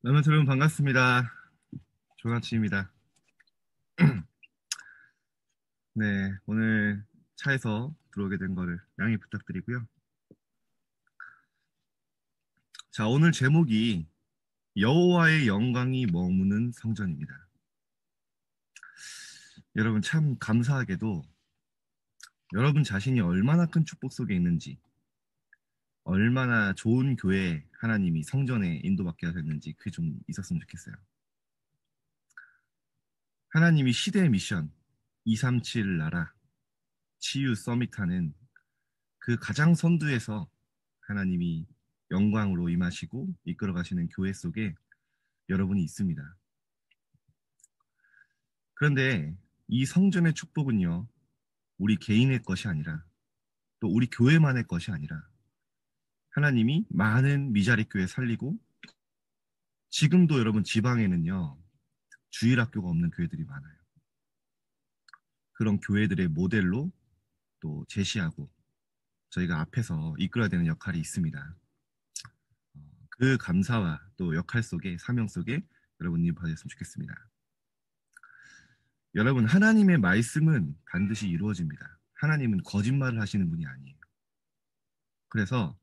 여러분 반갑습니다. 좋은 아침입니다. 네, 오늘 차에서 들어오게 된 거를 양해 부탁드리고요. 자, 오늘 제목이 여호와의 영광이 머무는 성전입니다. 여러분 참 감사하게도 여러분 자신이 얼마나 큰 축복 속에 있는지, 얼마나 좋은 교회 하나님이 성전에 인도받게 하셨는지 그게 좀 있었으면 좋겠어요. 하나님이 시대의 미션 237 나라 치유 서밋하는 그 가장 선두에서 하나님이 영광으로 임하시고 이끌어 가시는 교회 속에 여러분이 있습니다. 그런데 이 성전의 축복은요, 우리 개인의 것이 아니라 또 우리 교회만의 것이 아니라 하나님이 많은 미자립 교회 살리고 지금도 여러분 지방에는요, 주일학교가 없는 교회들이 많아요. 그런 교회들의 모델로 또 제시하고 저희가 앞에서 이끌어야 되는 역할이 있습니다. 그 감사와 또 역할 속에 사명 속에 여러분이 받으셨으면 좋겠습니다. 여러분, 하나님의 말씀은 반드시 이루어집니다. 하나님은 거짓말을 하시는 분이 아니에요. 그래서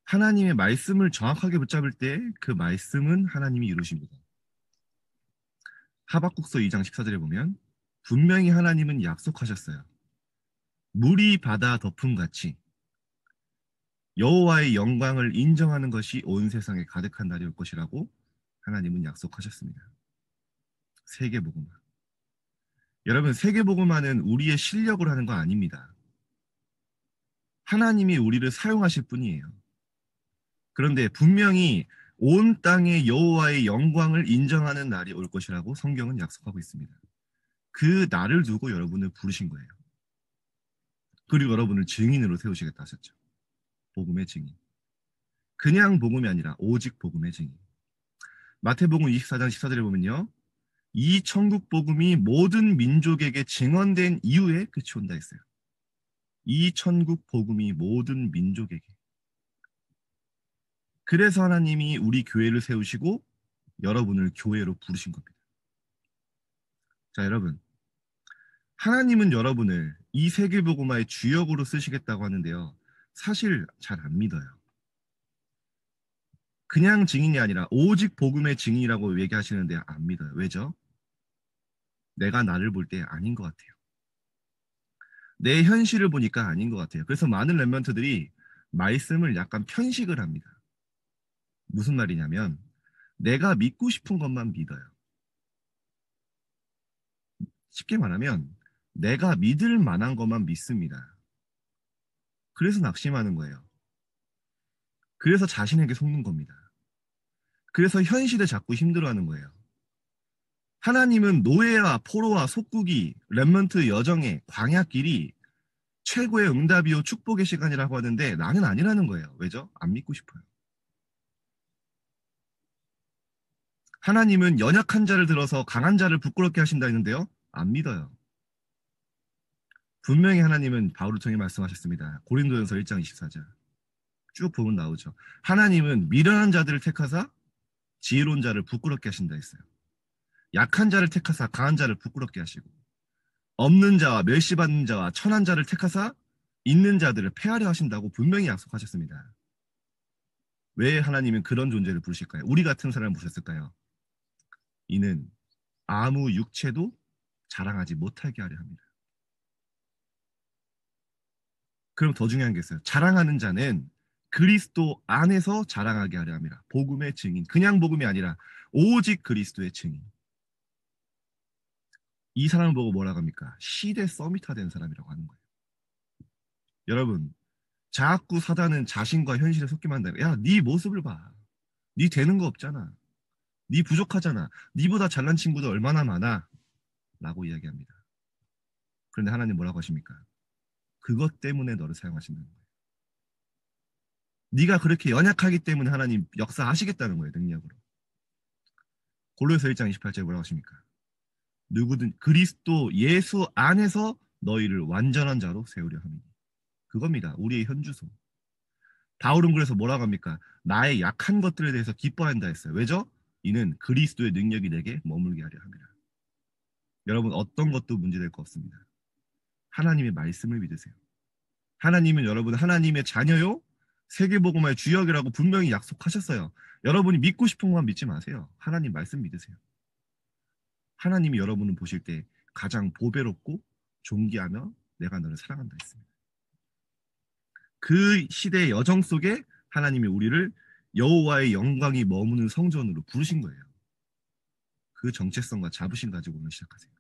하나님의 말씀을 정확하게 붙잡을 때 그 말씀은 하나님이 이루십니다. 하박국서 2장 14절에 보면 분명히 하나님은 약속하셨어요. 물이 바다 덮음같이 여호와의 영광을 인정하는 것이 온 세상에 가득한 날이 올 것이라고 하나님은 약속하셨습니다. 세계복음화. 여러분, 세계복음화는 우리의 실력으로 하는 거 아닙니다. 하나님이 우리를 사용하실 뿐이에요. 그런데 분명히 온 땅의 여호와의 영광을 인정하는 날이 올 것이라고 성경은 약속하고 있습니다. 그 날을 두고 여러분을 부르신 거예요. 그리고 여러분을 증인으로 세우시겠다 하셨죠. 복음의 증인. 그냥 복음이 아니라 오직 복음의 증인. 마태복음 24장 14절에 보면요. 이 천국 복음이 모든 민족에게 증언된 이후에 끝이 온다 했어요. 이 천국 복음이 모든 민족에게. 그래서 하나님이 우리 교회를 세우시고 여러분을 교회로 부르신 겁니다. 자, 여러분. 하나님은 여러분을 이 세계복음화의 주역으로 쓰시겠다고 하는데요. 사실 잘 안 믿어요. 그냥 증인이 아니라 오직 복음의 증인이라고 얘기하시는데 안 믿어요. 왜죠? 내가 나를 볼 때 아닌 것 같아요. 내 현실을 보니까 아닌 것 같아요. 그래서 많은 랩런트들이 말씀을 약간 편식을 합니다. 무슨 말이냐면 내가 믿고 싶은 것만 믿어요. 쉽게 말하면 내가 믿을 만한 것만 믿습니다. 그래서 낙심하는 거예요. 그래서 자신에게 속는 겁니다. 그래서 현실에 자꾸 힘들어하는 거예요. 하나님은 노예와 포로와 속국이 렘넌트 여정의 광야길이 최고의 응답이요 축복의 시간이라고 하는데 나는 아니라는 거예요. 왜죠? 안 믿고 싶어요. 하나님은 연약한 자를 들어서 강한 자를 부끄럽게 하신다 했는데요. 안 믿어요. 분명히 하나님은 바울을 통해 말씀하셨습니다. 고린도전서 1장 24절. 쭉 보면 나오죠. 하나님은 미련한 자들을 택하사 지혜로운 자를 부끄럽게 하신다 했어요. 약한 자를 택하사 강한 자를 부끄럽게 하시고 없는 자와 멸시받는 자와 천한 자를 택하사 있는 자들을 폐하려 하신다고 분명히 약속하셨습니다. 왜 하나님은 그런 존재를 부르실까요? 우리 같은 사람을 부르셨을까요? 이는 아무 육체도 자랑하지 못하게 하려 합니다. 그럼 더 중요한 게 있어요. 자랑하는 자는 그리스도 안에서 자랑하게 하려 합니다. 복음의 증인. 그냥 복음이 아니라 오직 그리스도의 증인. 이 사람을 보고 뭐라고 합니까? 시대 서밋화된 사람이라고 하는 거예요. 여러분, 자꾸 사단은 자신과 현실에 속기만 한다. 야, 네 모습을 봐. 네 되는 거 없잖아. 네 부족하잖아. 네보다 잘난 친구도 얼마나 많아. 라고 이야기합니다. 그런데 하나님 뭐라고 하십니까? 그것 때문에 너를 사용하신다는 거예요. 네가 그렇게 연약하기 때문에 하나님 역사하시겠다는 거예요. 능력으로. 골로새 1장 28절에 뭐라고 하십니까? 누구든 그리스도 예수 안에서 너희를 완전한 자로 세우려 함이니. 그겁니다. 우리의 현주소. 바울은 그래서 뭐라고 합니까? 나의 약한 것들에 대해서 기뻐한다 했어요. 왜죠? 이는 그리스도의 능력이 내게 머물게 하려 함이라. 여러분 어떤 것도 문제될 거 없습니다. 하나님의 말씀을 믿으세요. 하나님은 여러분 하나님의 자녀요. 세계복음화의 주역이라고 분명히 약속하셨어요. 여러분이 믿고 싶은 것만 믿지 마세요. 하나님 말씀 믿으세요. 하나님이 여러분을 보실 때 가장 보배롭고 존귀하며 내가 너를 사랑한다 했습니다. 그 시대의 여정 속에 하나님이 우리를 여호와의 영광이 머무는 성전으로 부르신 거예요. 그 정체성과 자부심 가지고 오늘 시작하세요.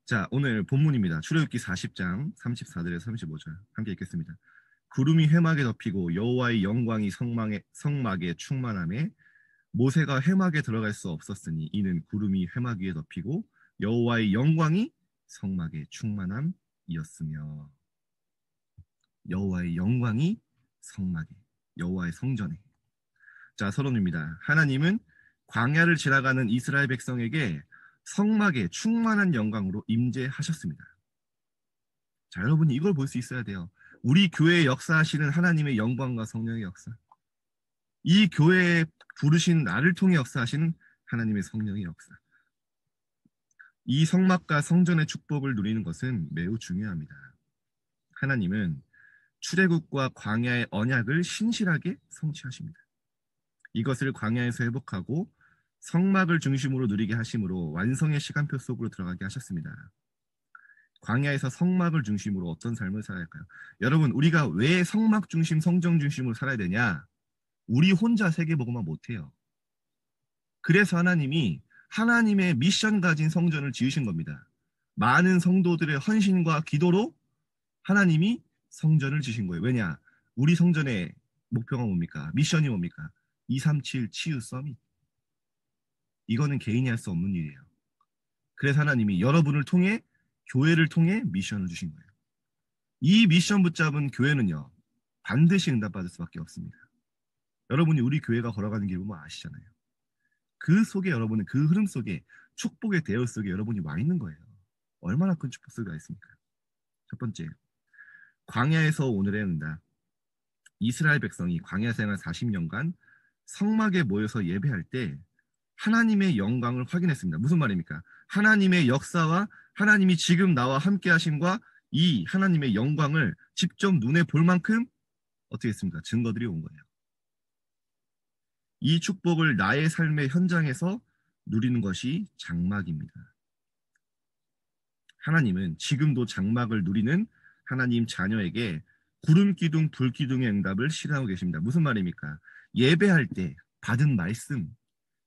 자, 오늘 본문입니다. 출애굽기 40장 34절에서 35절 함께 읽겠습니다. 구름이 회막에 덮이고 여호와의 영광이 성막에 충만함에 모세가 회막에 들어갈 수 없었으니 이는 구름이 회막 위에 덮이고 여호와의 영광이 성막에 충만함이었으며. 여호와의 영광이 성막에, 여호와의 성전에. 자, 서론입니다. 하나님은 광야를 지나가는 이스라엘 백성에게 성막에 충만한 영광으로 임재하셨습니다. 자, 여러분이 이걸 볼 수 있어야 돼요. 우리 교회에 역사하시는 하나님의 영광과 성령의 역사, 이 교회에 부르신 나를 통해 역사하시는 하나님의 성령의 역사, 이 성막과 성전의 축복을 누리는 것은 매우 중요합니다. 하나님은 출애굽과 광야의 언약을 신실하게 성취하십니다. 이것을 광야에서 회복하고 성막을 중심으로 누리게 하심으로 완성의 시간표 속으로 들어가게 하셨습니다. 광야에서 성막을 중심으로 어떤 삶을 살아야 할까요? 여러분, 우리가 왜 성막 중심, 성전 중심으로 살아야 되냐? 우리 혼자 세계복음화 못해요. 그래서 하나님이 하나님의 미션 가진 성전을 지으신 겁니다. 많은 성도들의 헌신과 기도로 하나님이 성전을 지신 거예요. 왜냐? 우리 성전의 목표가 뭡니까? 미션이 뭡니까? 237 치유 서밋. 이거는 개인이 할 수 없는 일이에요. 그래서 하나님이 여러분을 통해, 교회를 통해 미션을 주신 거예요. 이 미션 붙잡은 교회는요, 반드시 응답받을 수밖에 없습니다. 여러분이 우리 교회가 걸어가는 길 보면 아시잖아요. 그 속에, 여러분은 그 흐름 속에, 축복의 대열 속에 여러분이 와 있는 거예요. 얼마나 큰 축복 속에 와 있습니까? 첫 번째, 광야에서 오늘의 응답. 이스라엘 백성이 광야 생활 40년간 성막에 모여서 예배할 때 하나님의 영광을 확인했습니다. 무슨 말입니까? 하나님의 역사와 하나님이 지금 나와 함께 하심과 이 하나님의 영광을 직접 눈에 볼 만큼 어떻게 했습니까? 증거들이 온 거예요. 이 축복을 나의 삶의 현장에서 누리는 것이 장막입니다. 하나님은 지금도 장막을 누리는 하나님 자녀에게 구름 기둥, 불 기둥의 응답을 실행하고 계십니다. 무슨 말입니까? 예배할 때 받은 말씀,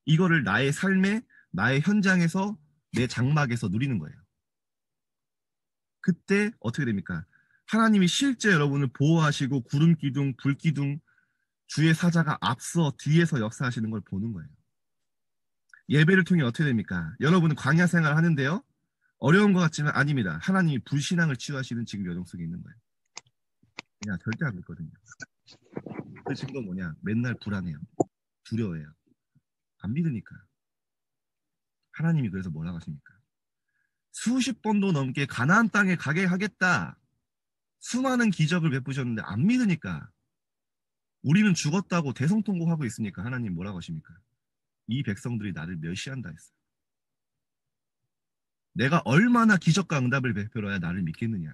이거를 나의 삶에, 나의 현장에서, 내 장막에서 누리는 거예요. 그때 어떻게 됩니까? 하나님이 실제 여러분을 보호하시고 구름 기둥, 불 기둥, 주의 사자가 앞서 뒤에서 역사하시는 걸 보는 거예요. 예배를 통해 어떻게 됩니까? 여러분은 광야 생활 하는데요. 어려운 것 같지만 아닙니다. 하나님이 불신앙을 치유하시는 지금 여정 속에 있는 거예요. 그냥 절대 안 믿거든요. 그 증거 뭐냐? 맨날 불안해요. 두려워해요. 안 믿으니까. 하나님이 그래서 뭐라고 하십니까? 수십 번도 넘게 가나안 땅에 가게 하겠다. 수많은 기적을 베푸셨는데 안 믿으니까. 우리는 죽었다고 대성통곡하고 있으니까 하나님 뭐라고 하십니까? 이 백성들이 나를 멸시한다 했어요. 내가 얼마나 기적과 응답을 베풀어야 나를 믿겠느냐.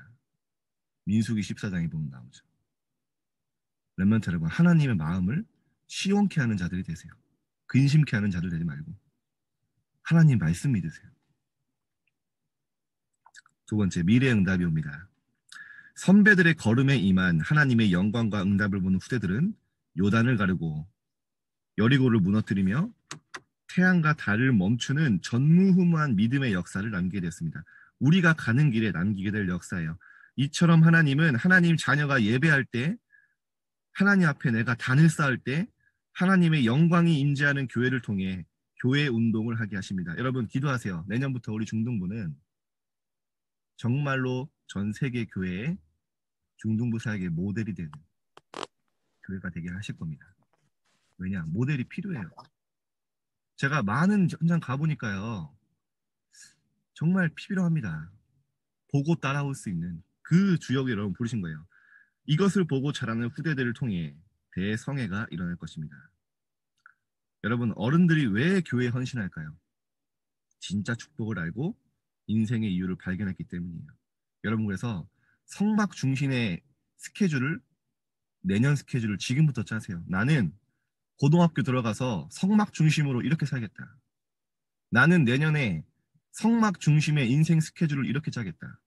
민수기 14장에 보면 나오죠. 렘넌트 여러분, 하나님의 마음을 시원케 하는 자들이 되세요. 근심케 하는 자들 되지 말고 하나님 말씀 믿으세요. 두 번째, 미래의 응답이 옵니다. 선배들의 걸음에 임한 하나님의 영광과 응답을 보는 후대들은 요단을 가르고 여리고를 무너뜨리며 태양과 달을 멈추는 전무후무한 믿음의 역사를 남기게 됐습니다. 우리가 가는 길에 남기게 될 역사예요. 이처럼 하나님은 하나님 자녀가 예배할 때, 하나님 앞에 내가 단을 쌓을 때 하나님의 영광이 임재하는 교회를 통해 교회 운동을 하게 하십니다. 여러분 기도하세요. 내년부터 우리 중등부는 정말로 전 세계 교회의 중등부 사역의 모델이 되는 교회가 되게 하실 겁니다. 왜냐? 모델이 필요해요. 제가 많은 현장 가보니까요. 정말 필요합니다. 보고 따라올 수 있는 그 주역을 여러분 부르신 거예요. 이것을 보고 자라는 후대들을 통해 대성회가 일어날 것입니다. 여러분, 어른들이 왜 교회에 헌신할까요? 진짜 축복을 알고 인생의 이유를 발견했기 때문이에요. 여러분, 그래서 성막 중심의 스케줄을, 내년 스케줄을 지금부터 짜세요. 나는 고등학교 들어가서 성막 중심으로 이렇게 살겠다. 나는 내년에 성막 중심의 인생 스케줄을 이렇게 짜겠다.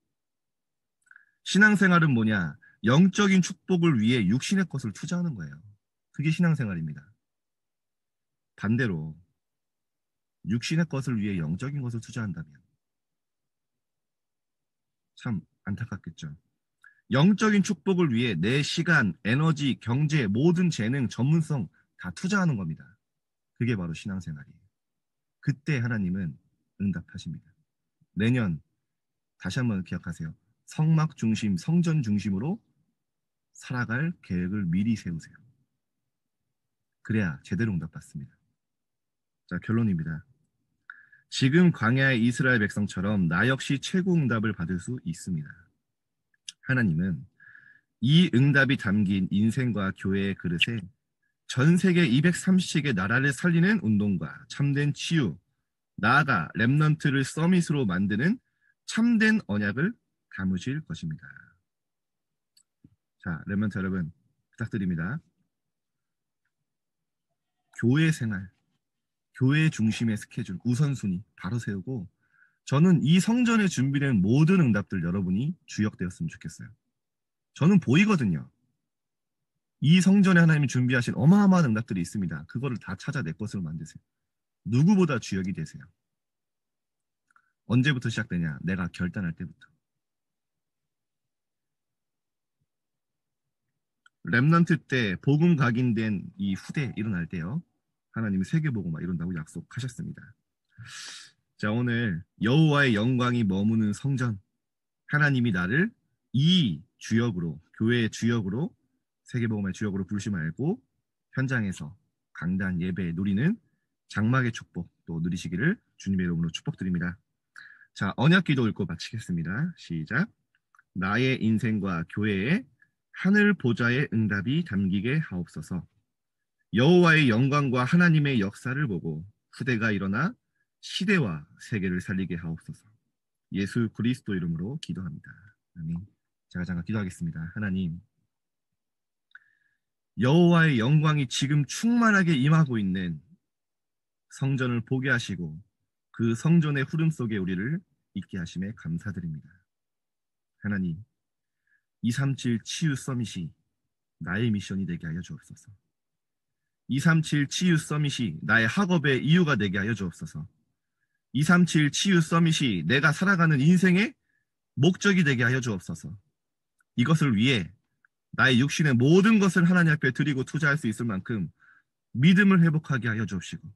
신앙생활은 뭐냐? 영적인 축복을 위해 육신의 것을 투자하는 거예요. 그게 신앙생활입니다. 반대로 육신의 것을 위해 영적인 것을 투자한다면 참 안타깝겠죠. 영적인 축복을 위해 내 시간, 에너지, 경제, 모든 재능, 전문성 다 투자하는 겁니다. 그게 바로 신앙생활이에요. 그때 하나님은 응답하십니다. 내년 다시 한번 기억하세요. 성막 중심, 성전 중심으로 살아갈 계획을 미리 세우세요. 그래야 제대로 응답받습니다. 자, 결론입니다. 지금 광야의 이스라엘 백성처럼 나 역시 최고 응답을 받을 수 있습니다. 하나님은 이 응답이 담긴 인생과 교회의 그릇에 전 세계 230개 나라를 살리는 운동과 참된 치유, 나아가 렘넌트를 서밋으로 만드는 참된 언약을 담으실 것입니다. 자, 렘넌트 여러분 부탁드립니다. 교회 생활, 교회 중심의 스케줄, 우선순위 바로 세우고 저는 이 성전에 준비된 모든 응답들 여러분이 주역되었으면 좋겠어요. 저는 보이거든요. 이 성전에 하나님이 준비하신 어마어마한 응답들이 있습니다. 그거를 다 찾아 내 것으로 만드세요. 누구보다 주역이 되세요. 언제부터 시작되냐? 내가 결단할 때부터. 렘넌트 때 복음 각인된 이 후대 일어날 때요. 하나님이 세계복음화 이룬다고 약속하셨습니다. 자, 오늘 여호와의 영광이 머무는 성전, 하나님이 나를 이 주역으로, 교회의 주역으로, 세계복음의 주역으로 부르지 말고 현장에서 강단 예배 누리는 장막의 축복 또 누리시기를 주님의 이름으로 축복드립니다. 자, 언약기도 읽고 마치겠습니다. 시작. 나의 인생과 교회에 하늘 보좌의 응답이 담기게 하옵소서. 여호와의 영광과 하나님의 역사를 보고 후대가 일어나 시대와 세계를 살리게 하옵소서. 예수 그리스도 이름으로 기도합니다. 아멘. 제가 잠깐 기도하겠습니다. 하나님, 여호와의 영광이 지금 충만하게 임하고 있는 성전을 보게 하시고 그 성전의 흐름 속에 우리를 있게 하심에 감사드립니다. 하나님, 237 치유 서밋이 나의 미션이 되게 하여 주옵소서. 237 치유 서밋이 나의 학업의 이유가 되게 하여 주옵소서. 237 치유 서밋이 내가 살아가는 인생의 목적이 되게 하여 주옵소서. 이것을 위해 나의 육신의 모든 것을 하나님 앞에 드리고 투자할 수 있을 만큼 믿음을 회복하게 하여 주옵시고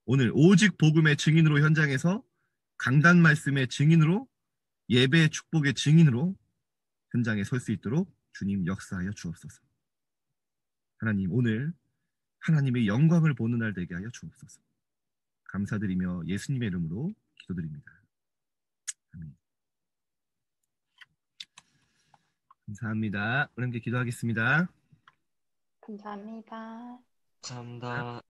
오늘 오직 복음의 증인으로 현장에서 강단 말씀의 증인으로 예배의 축복의 증인으로 현장에 설 수 있도록 주님 역사하여 주옵소서. 하나님 오늘 하나님의 영광을 보는 날 되게 하여 주옵소서. 감사드리며 예수님의 이름으로 기도드립니다. 아멘. 감사합니다. 우리 함께 기도하겠습니다. 감사합니다. 감사합니다.